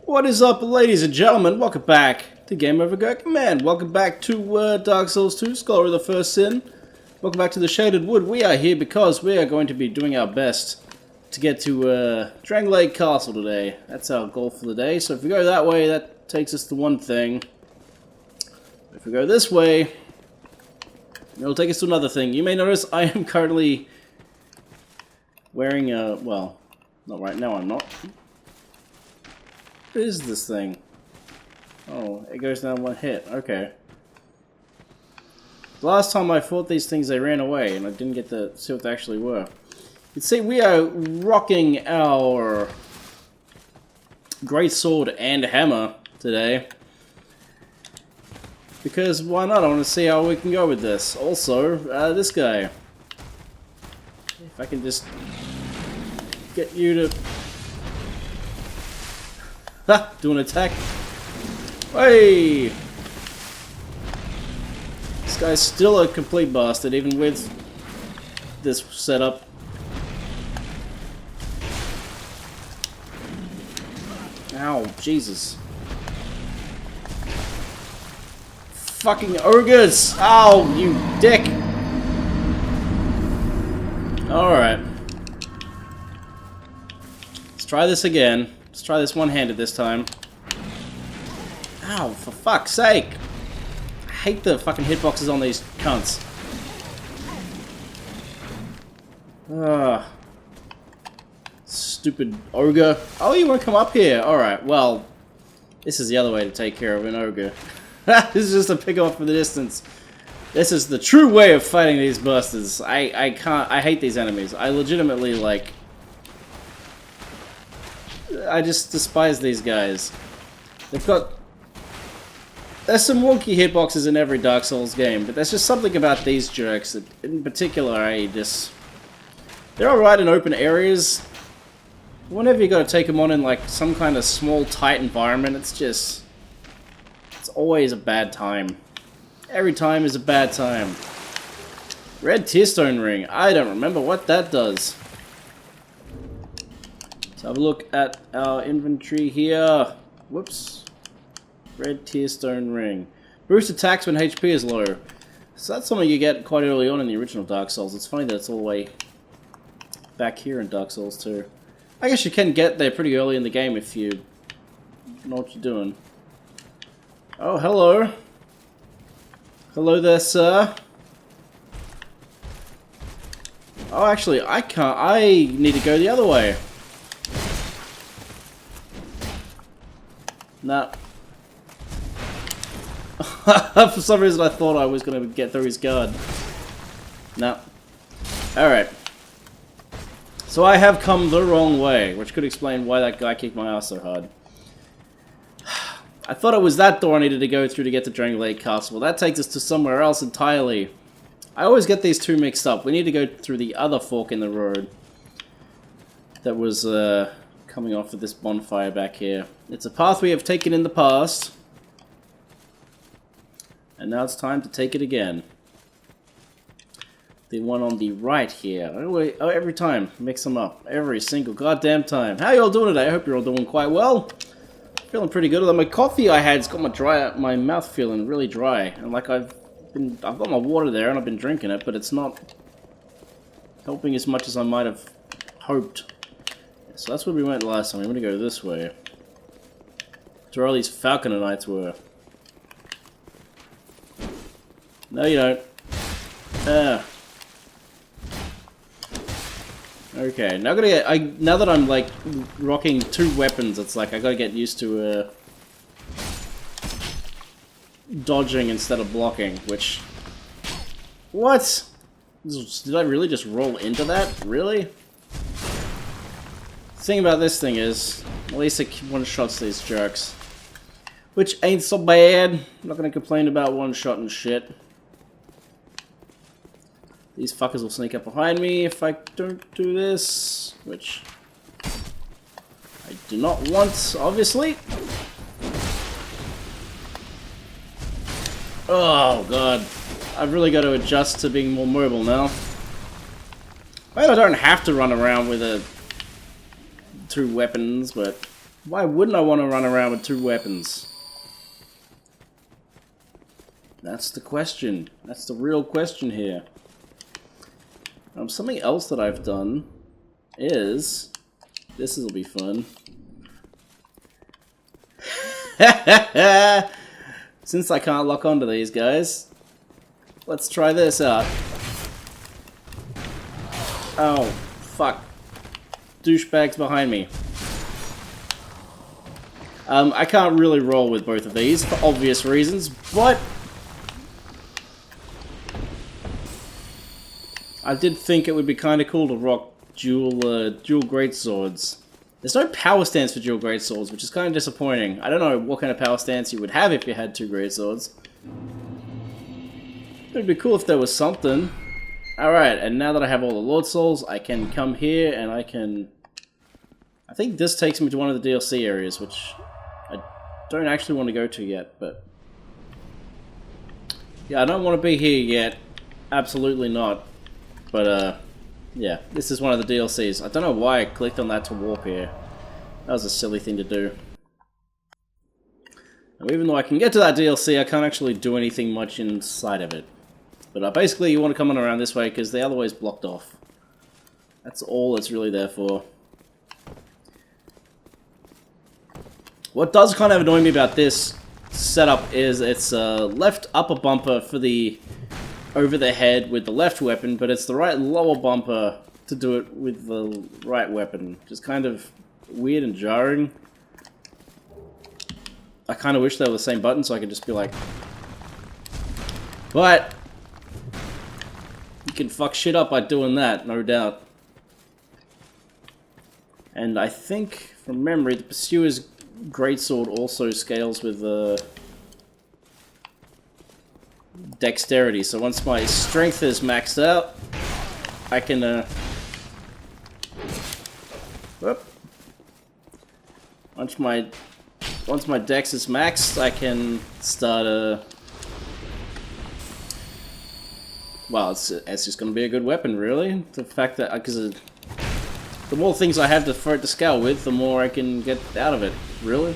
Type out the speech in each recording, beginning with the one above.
What is up, ladies and gentlemen? Welcome back to Game Over Gerkinman. Welcome back to Dark Souls 2, Scholar of the First Sin. Welcome back to the Shaded Wood. We are here because we are going to be doing our best to get to Drangleic Castle today. That's our goal for the day. So if we go that way, that takes us to one thing. If we go this way, it'll take us to another thing. You may notice I am currently wearing a... well, not right now, I'm not. What is this thing? Oh, it goes down one hit. Okay. The last time I fought these things, they ran away, and I didn't get to see what they actually were. You can see we are rocking our great sword and hammer today. Because why not? I want to see how we can go with this. Also, this guy. If I can just get you to... ha! Do an attack. Hey! This guy's still a complete bastard, even with this setup. Ow, Jesus. Fucking ogres! Ow, you dick! Alright. Let's try this again. Let's try this one-handed this time. Ow, for fuck's sake! I hate the fucking hitboxes on these cunts. Ugh. Stupid ogre. Oh, you won't come up here? Alright, well, this is the other way to take care of an ogre. This is just a pick off from the distance. This is the true way of fighting these bastards. I hate these enemies. I legitimately, like... I just despise these guys. They've got... there's some wonky hitboxes in every Dark Souls game, but there's just something about these jerks that, in particular, they're alright in open areas. Whenever you gotta take them on in, like, some kind of small, tight environment, it's always a bad time. Every time is a bad time. Red Tearstone Ring. I don't remember what that does. Let's have a look at our inventory here. Whoops. Red Tearstone Ring. Boost attacks when HP is low. So that's something you get quite early on in the original Dark Souls. It's funny that it's all the way back here in Dark Souls 2. I guess you can get there pretty early in the game if you know what you're doing. Oh, hello. Hello there, sir. Oh, actually, I can't. I need to go the other way. Nah. For some reason I thought I was going to get through his guard. Nah. Alright. So I have come the wrong way, which could explain why that guy kicked my ass so hard. I thought it was that door I needed to go through to get to Drangleic Castle. Well, that takes us to somewhere else entirely. I always get these two mixed up. We need to go through the other fork in the road that was coming off of this bonfire back here. It's a path we have taken in the past. And now it's time to take it again. The one on the right here. Oh, every time. Mix them up. Every single goddamn time. How you all doing today? I hope you're all doing quite well. Feeling pretty good. Although my coffee I had's got my mouth feeling really dry. And like I've got my water there and I've been drinking it, but it's not helping as much as I might have hoped. So that's where we went last time. I'm gonna go this way. That's where all these Falconer Knights were. No, you don't. Okay, now now that I'm like rocking two weapons, it's like I gotta get used to dodging instead of blocking, which... what? Did I really just roll into that? Really? The thing about this thing is, at least it one-shots these jerks. Which ain't so bad. I'm not gonna complain about one-shot and shit. These fuckers will sneak up behind me if I don't do this, which I do not want, obviously. Oh god, I've really got to adjust to being more mobile now. Well, I don't have to run around with two weapons, but Why wouldn't I want to run around with 2 weapons? That's the question. That's the real question here. Something else that I've done is... This will be fun. Since I can't lock onto these guys, let's try this out. Oh, fuck. Douchebags behind me. I can't really roll with both of these for obvious reasons, but I did think it would be kind of cool to rock dual greatswords. There's no power stance for dual greatswords, which is kind of disappointing. I don't know what kind of power stance you would have if you had 2 greatswords. It'd be cool if there was something. Alright, and now that I have all the Lord Souls, I can come here and I can... I think this takes me to one of the DLC areas, which I don't actually want to go to yet, but... Yeah, I don't want to be here yet. Absolutely not. But, yeah, this is one of the DLCs. I don't know why I clicked on that to warp here. That was a silly thing to do. And even though I can get to that DLC, I can't actually do anything much inside of it. But basically, you want to come on around this way, because the other way is blocked off. That's all it's really there for. What does kind of annoy me about this setup is it's left upper bumper for the over the head with the left weapon, but it's the right lower bumper to do it with the right weapon. Just kind of weird and jarring. I kind of wish they were the same button so I could just be like... But... you can fuck shit up by doing that, no doubt. And I think, from memory, the Pursuer's Greatsword also scales with dexterity, so once my strength is maxed out, I can whoop. Once my dex is maxed, I can start well, it's just going to be a good weapon, really. The fact that because the more things I have for it to scale with, the more I can get out of it. Really,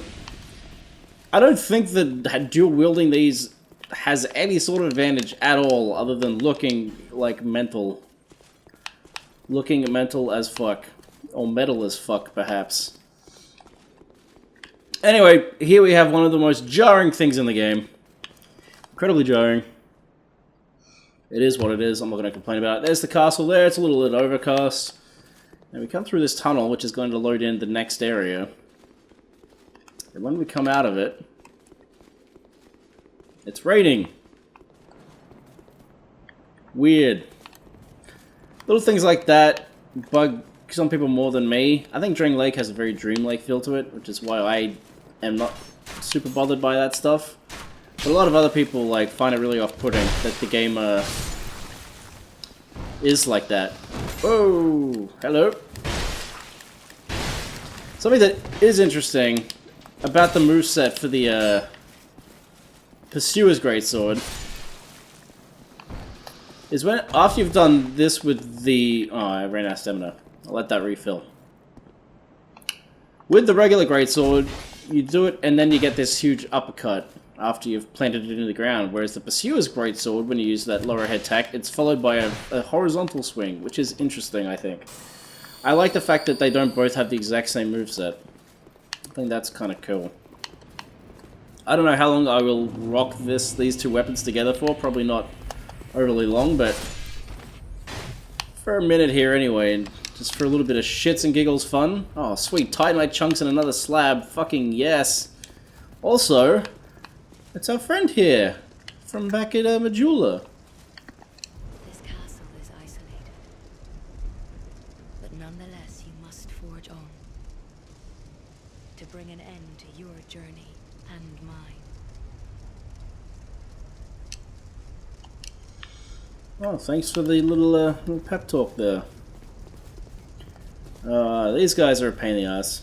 I don't think that dual wielding these has any sort of advantage at all, other than looking like mental. Looking mental as fuck. Or metal as fuck, perhaps. Anyway, here we have one of the most jarring things in the game. Incredibly jarring. It is what it is, I'm not going to complain about it. There's the castle there, it's a little bit overcast. And we come through this tunnel, which is going to load in the next area. And when we come out of it... it's raining. Weird. Little things like that bug some people more than me. I think Drangleic has a very dreamlike feel to it, which is why I am not super bothered by that stuff. But a lot of other people like find it really off-putting that the game is like that. Whoa! Hello. Something that is interesting about the moveset for the Pursuer's Greatsword is when, after you've done this with the... oh, I ran out of stamina. I'll let that refill. With the regular Greatsword, you do it and then you get this huge uppercut after you've planted it into the ground, whereas the Pursuer's Greatsword, when you use that lower head tack, it's followed by a horizontal swing, which is interesting, I think. I like the fact that they don't both have the exact same moveset. I think that's kind of cool. I don't know how long I will rock these two weapons together for, probably not overly long, but for a minute here anyway, and just for a little bit of shits and giggles fun. Oh, sweet, Titanite chunks in another slab, fucking yes. Also, it's our friend here, from back at Majula. This castle is isolated, but nonetheless you must forge on, to bring an end to your journey and mine. Oh, thanks for the little pep talk there. These guys are a pain in the ass.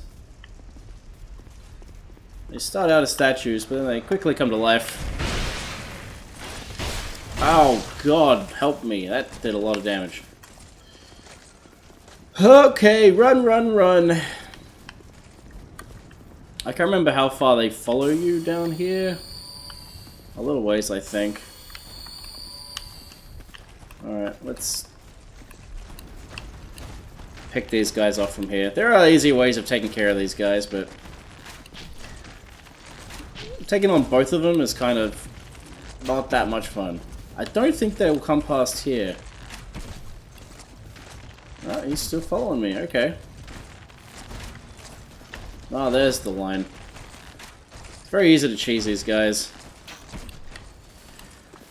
They start out as statues, but then they quickly come to life. Oh god, help me. That did a lot of damage. Okay, run, run, run. I can't remember how far they follow you down here. A little ways, I think. Alright, let's pick these guys off from here. There are easy ways of taking care of these guys, but taking on both of them is kind of not that much fun. I don't think they will come past here. Oh, he's still following me, okay. Oh, there's the line. It's very easy to cheese these guys.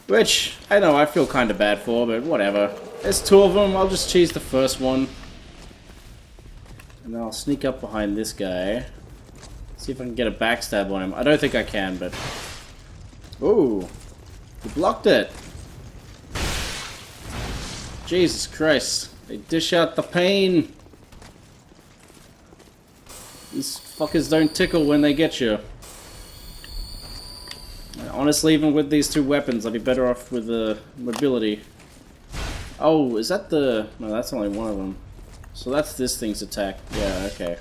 Which, I know I feel kind of bad for, but whatever. There's two of them, I'll just cheese the first one. And then I'll sneak up behind this guy. See if I can get a backstab on him. I don't think I can, but... Ooh! He blocked it! Jesus Christ. They dish out the pain! These fuckers don't tickle when they get you. Honestly, even with these two weapons, I'd be better off with the mobility. Oh, is that the... No, that's only one of them. So that's this thing's attack. Yeah, okay.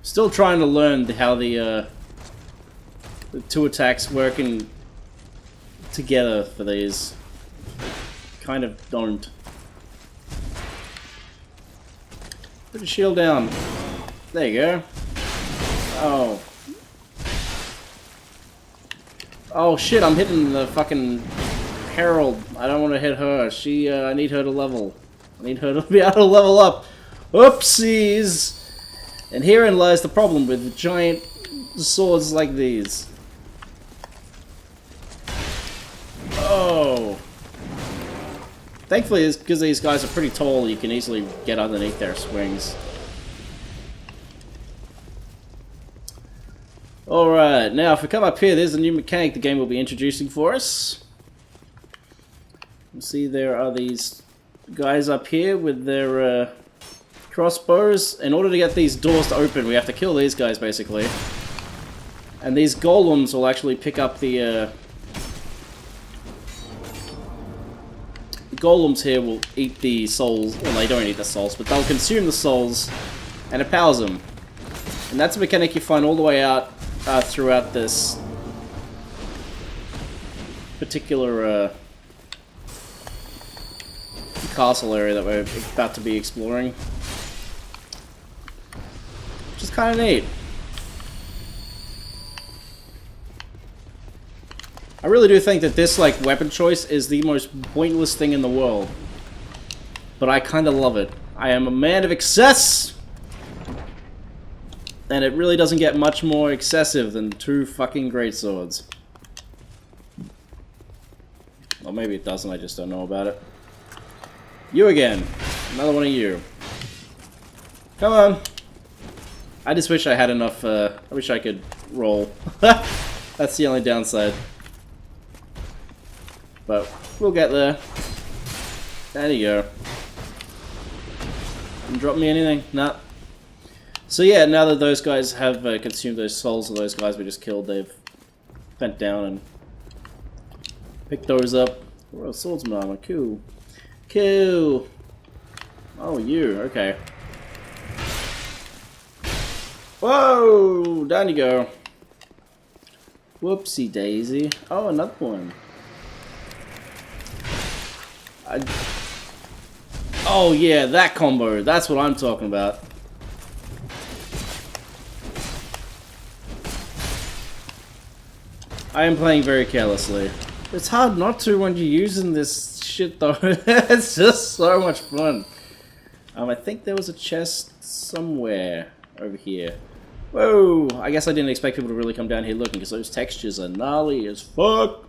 Still trying to learn how the two attacks working together for these. Kind of don't. Put your shield down. There you go. Oh. Oh shit, I'm hitting the fucking Herald. I don't want to hit her. She, I need her to level. I need her to be able to level up. Oopsies! And herein lies the problem with giant swords like these. Oh. Thankfully, it's because these guys are pretty tall, you can easily get underneath their swings. Alright, now if we come up here, there's a new mechanic the game will be introducing for us. You see there are these guys up here with their crossbows. In order to get these doors to open, we have to kill these guys, basically. And these golems will actually pick up the golems here will eat the souls. Well, they don't eat the souls, but they'll consume the souls, and it powers them. And that's a mechanic you find all the way out throughout this particular castle area that we're about to be exploring. Which is kind of neat. I really do think that this weapon choice is the most pointless thing in the world. But I kind of love it. I am a man of excess! And it really doesn't get much more excessive than two fucking greatswords. Or maybe it doesn't, I just don't know about it. You again. Another one of you. Come on. I just wish I had enough, I wish I could roll. That's the only downside. But we'll get there. There you go. Didn't drop me anything? Nah. So yeah, now that those guys have consumed those souls of those guys we just killed, they've bent down and picked those up. Royal swordsman armor, cool. Cool. Oh, you, okay. Whoa! Down you go. Whoopsie daisy. Oh, another one. Oh yeah, that combo. That's what I'm talking about. I am playing very carelessly. It's hard not to when you're using this shit though. It's just so much fun. I think there was a chest somewhere over here. Whoa! I guess I didn't expect people to really come down here looking because those textures are gnarly as fuck.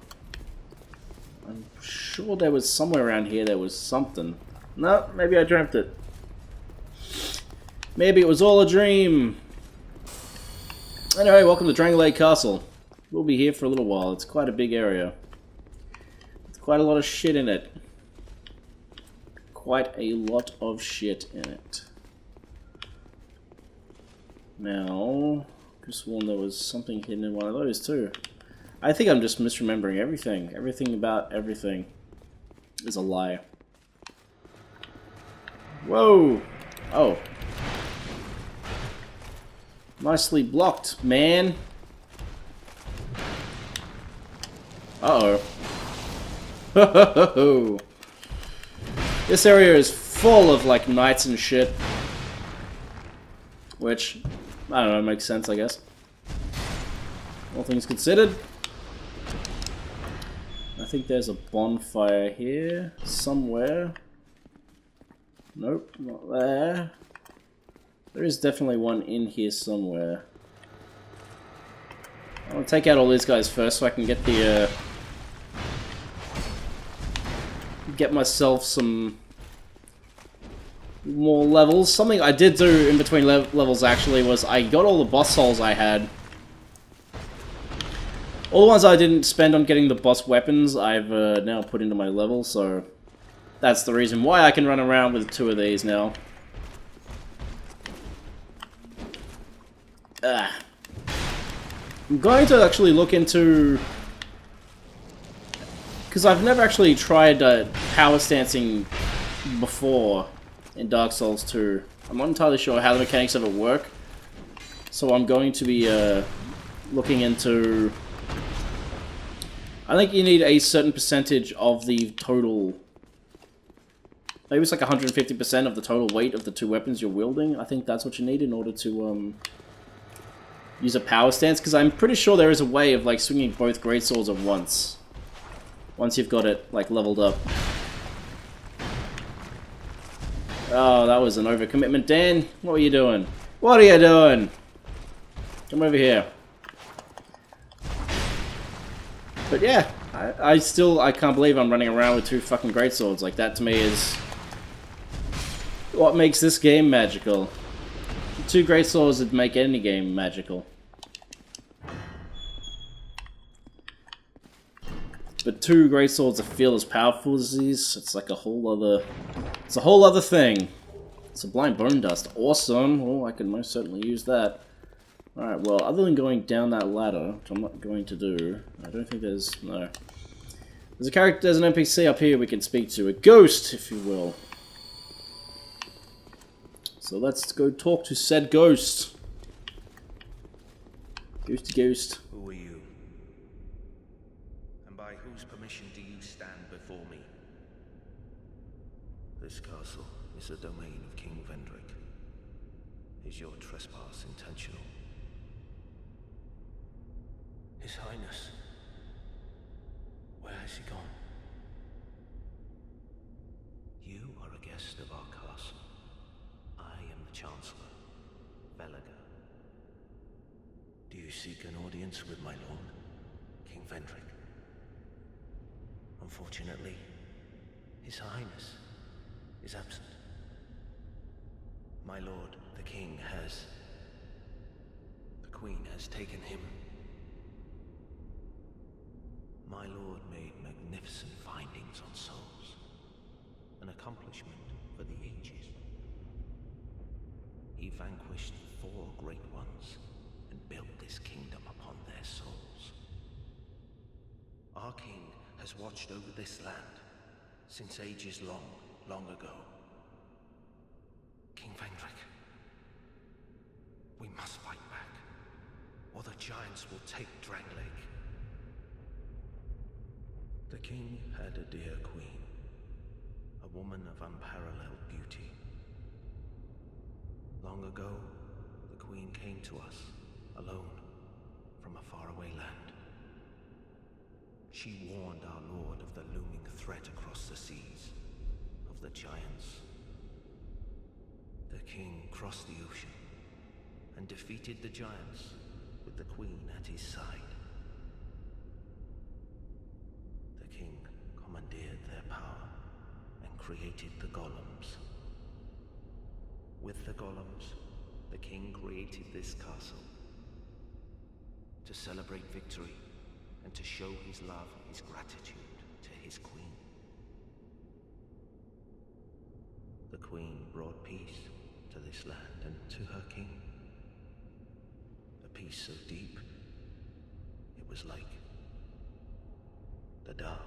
I'm sure there was somewhere around here there was something. No, maybe I dreamt it. Maybe it was all a dream. Anyway, welcome to Drangleic Castle. We'll be here for a little while. It's quite a big area. It's quite a lot of shit in it. Quite a lot of shit in it. Now, I could have sworn there was something hidden in one of those too. I think I'm just misremembering everything. Everything about everything is a lie. Whoa! Oh. Nicely blocked, man. Uh-oh. This area is full of, like, knights and shit. Which, I don't know, makes sense, I guess. All things considered. I think there's a bonfire here, somewhere. Nope, not there. There is definitely one in here somewhere. I'll take out all these guys first so I can get the, get myself some more levels. Something I did do in between levels, actually, was I got all the boss souls I had. All the ones I didn't spend on getting the boss weapons, I've now put into my level, so that's the reason why I can run around with 2 of these now. I'm going to actually look into... because I've never actually tried power stancing before in Dark Souls 2. I'm not entirely sure how the mechanics of it work, so I'm going to be looking into... I think you need a certain percentage of the total... maybe it's like 150% of the total weight of the 2 weapons you're wielding. I think that's what you need in order to use a power stance, because I'm pretty sure there is a way of like swinging both greatswords at once. Once you've got it like leveled up. Oh, that was an overcommitment, Dan. What were you doing? What are you doing? Come over here. But yeah, I can't believe I'm running around with 2 fucking greatswords. Like, that to me is what makes this game magical. 2 greatswords would make any game magical. But 2 greatswords that feel as powerful as these, it's like a whole other... it's a whole other thing. Sublime Bone Dust. Awesome. Oh, I can most certainly use that. Alright, well, other than going down that ladder, which I'm not going to do, I don't think there's... no. There's a character, there's an NPC up here we can speak to. A ghost, if you will. So let's go talk to said ghost. Ghosty ghost. Who are you? And by whose permission do you stand before me? This castle is the domain of King Vendrick. Is your trespass intentional? His Highness. Where has he gone? You are a guest of our castle. I am the Chancellor, Velaga. Do you seek an audience with my lord, King Vendrick? Unfortunately, His Highness is absent. My lord, the King, has... the Queen has taken him. My lord made magnificent findings on souls, an accomplishment for the ages. He vanquished 4 great ones and built this kingdom upon their souls. Our king has watched over this land since ages long, long ago. King Vendrick, we must fight back, or the giants will take Drangleic. The king had a dear queen, a woman of unparalleled beauty. Long ago, the queen came to us, alone, from a faraway land. She warned our lord of the looming threat across the seas, of the giants. The king crossed the ocean and defeated the giants with the queen at his side. The king commandeered their power and created the golems. With the golems, the king created this castle to celebrate victory and to show his love and his gratitude to his queen. The queen brought peace to this land and to her king. A peace so deep, it was like the dark.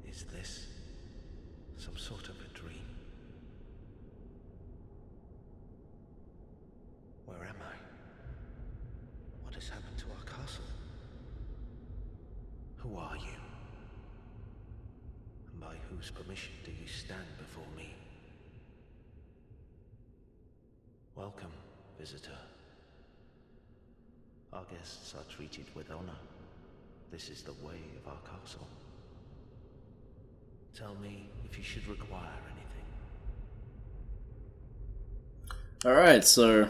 Is this some sort of a dream? whose permission do you stand before me? Welcome, visitor. Our guests are treated with honor. This is the way of our castle. Tell me if you should require anything. Alright, so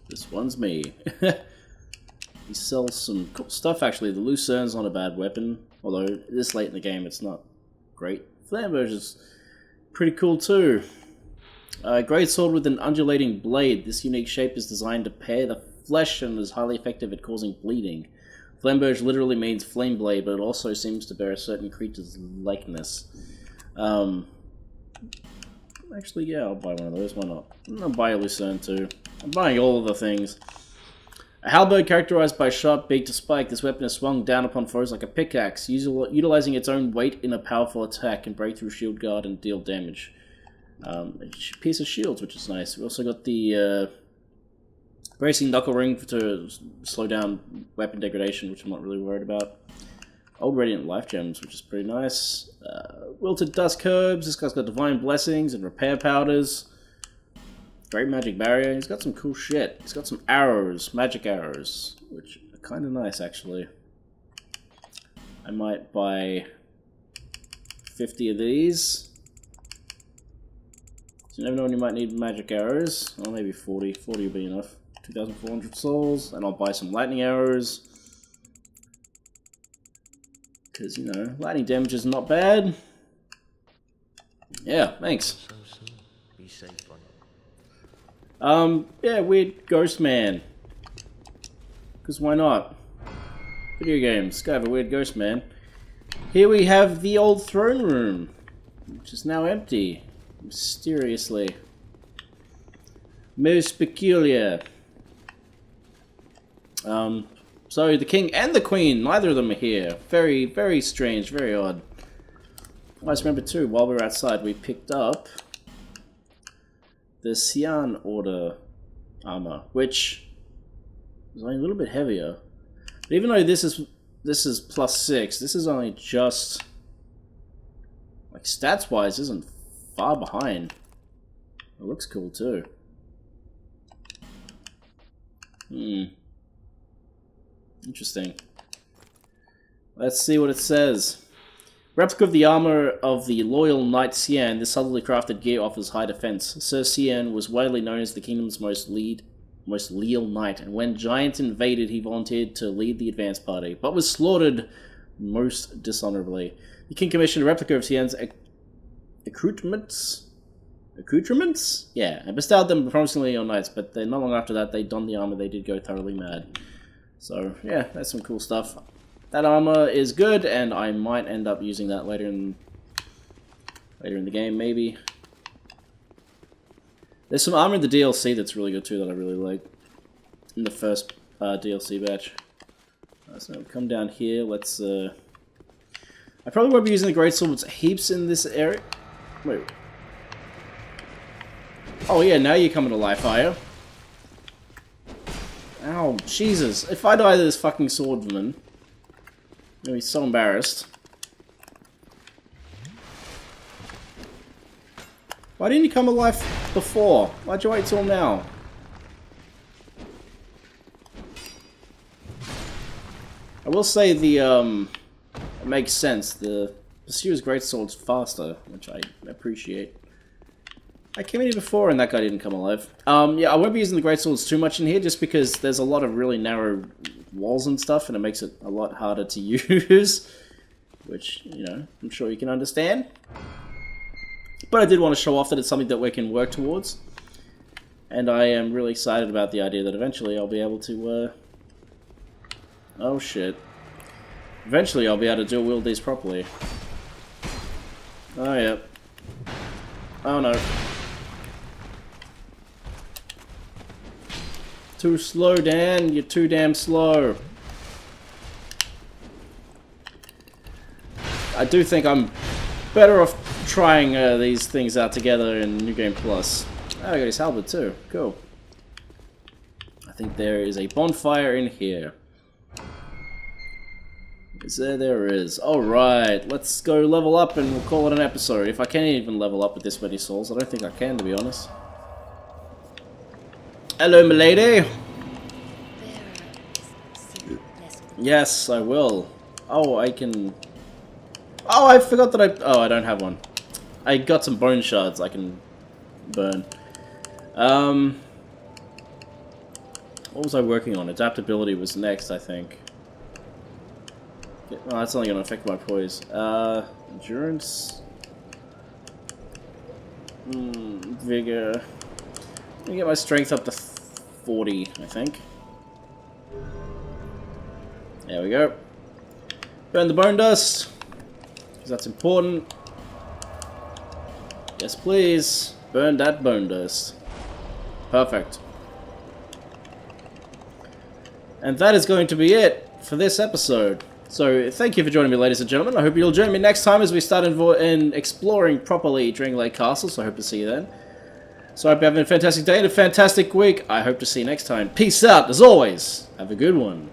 this one's me. He sells some cool stuff actually. The Lucerne's not a bad weapon, although this late in the game it's not great. Flamberge is pretty cool too. Great sword with an undulating blade. This unique shape is designed to pair the flesh and is highly effective at causing bleeding. Flamberge literally means flame blade, but it also seems to bear a certain creature's likeness. Actually, yeah, I'll buy one of those. Why not? I'll buy a Lucerne too. I'm buying all of the things. A halberd characterized by sharp beak to spike, this weapon is swung down upon foes like a pickaxe, utilizing its own weight in a powerful attack, can break through shield guard and deal damage. A piece of shields, which is nice. We also got the bracing knuckle ring to slow down weapon degradation, which I'm not really worried about. Old Radiant Life Gems, which is pretty nice. Wilted Dusk Herbs, this guy's got Divine Blessings and Repair Powders. Great Magic Barrier, he's got some cool shit. He's got some arrows, magic arrows, which are kind of nice actually. I might buy 50 of these. So you never know when you might need magic arrows. Or maybe 40. 40 will be enough. 2,400 souls, and I'll buy some lightning arrows. Because, you know, lightning damage is not bad. Yeah, thanks. So soon. Be safe on yeah, weird ghost man. Because why not? Video games, gotta have a weird ghost man. Here we have the old throne room, which is now empty. Mysteriously. Most peculiar. So the king and the queen, neither of them are here. Very, very strange, very odd. I just remember too, while we were outside, we picked up the Xi'an Order armor, which is only a little bit heavier. But even though this is +6, this is only just, like, stats-wise, isn't far behind. It looks cool too. Interesting. Let's see what it says. Replica of the armor of the loyal Knight Xi'an, this subtly crafted gear offers high defense. Sir Xi'an was widely known as the kingdom's most leal knight, and when Giant invaded, he volunteered to lead the advance party, but was slaughtered most dishonorably. The king commissioned a replica of Xi'an's accoutrements? Yeah, and bestowed them promisingly on knights, but then not long after that, they donned the armor, they did go thoroughly mad. So, yeah, that's some cool stuff. That armor is good, and I might end up using that later in the game, maybe. There's some armor in the DLC that's really good too, that I really like. In the first DLC batch. So come down here, let's... I probably won't be using the greatsword, it's heaps in this area. Wait. Oh yeah, now you're coming to life, are you? Ow, Jesus. If I die to this fucking swordman, I'm gonna be so embarrassed. Why didn't you come alive before? Why'd you wait till now? I will say the, it makes sense. The Pursuer's Greatsword's faster, which I appreciate. I came in here before and that guy didn't come alive. Yeah, I won't be using the Greatswords too much in here just because there's a lot of really narrow walls and stuff and it makes it a lot harder to use. Which, you know, I'm sure you can understand. But I did want to show off that it's something that we can work towards. And I am really excited about the idea that eventually I'll be able to, oh shit. Eventually I'll be able to dual wield these properly. Oh yeah. Oh no. Too slow, Dan. You're too damn slow. I do think I'm better off trying these things out together in New Game Plus. Oh, I got his halberd too. Cool. I think there is a bonfire in here. There is. Alright, let's go level up and we'll call it an episode. If I can even level up with this many souls, I don't think I can, to be honest. Hello, milady! Yes, I will. Oh, I can... Oh, I forgot that I... Oh, I don't have one. I got some bone shards I can burn. What was I working on? Adaptability was next, I think. Oh, that's only going to affect my poise. Endurance. Vigor. Let me get my strength up to 40, I think. There we go. Burn the bone dust, because that's important. Yes, please. Burn that bone dust. Perfect. And that is going to be it for this episode. So, thank you for joining me, ladies and gentlemen. I hope you'll join me next time as we start in exploring properly Drangleic Castle, so I hope to see you then. So I hope you're having a fantastic day and a fantastic week. I hope to see you next time. Peace out, as always. Have a good one.